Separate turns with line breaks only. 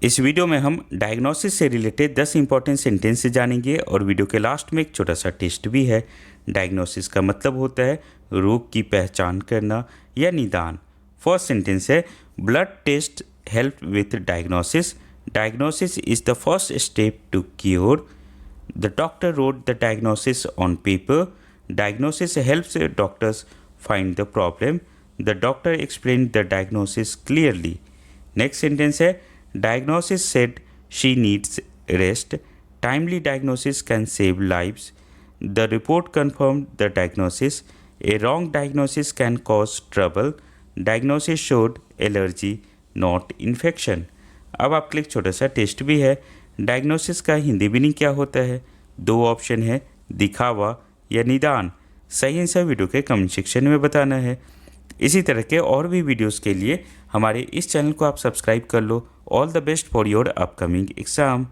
इस वीडियो में हम डायग्नोसिस से रिलेटेड 10 इंपॉर्टेंट सेंटेंस जानेंगे और वीडियो के लास्ट में एक छोटा सा टेस्ट भी है। डायग्नोसिस का मतलब होता है रोग की पहचान करना या निदान। फर्स्ट सेंटेंस है blood test help with diagnosis. Diagnosis is the first step to cure. The doctor wrote the diagnosis on paper. Diagnosis helps doctors find the problem. The doctor explain the diagnosis clearly. Next sentence है Diagnosis said she needs rest. Timely diagnosis can save lives. The report confirmed the diagnosis. A wrong diagnosis can cause trouble. Diagnosis showed allergy, not infection. अब आपके लिए एक छोटा सा test भी है। Diagnosis का हिंदी मीनिंग क्या होता है? दो ऑप्शन है, दिखावा या निदान। सही आंसर वीडियो के कमेंट सेक्शन में बताना है। इसी तरह के और भी वीडियोस के लिए हमारे इस चैनल को आप सब्सक्राइब कर लो। All the best for your upcoming exam.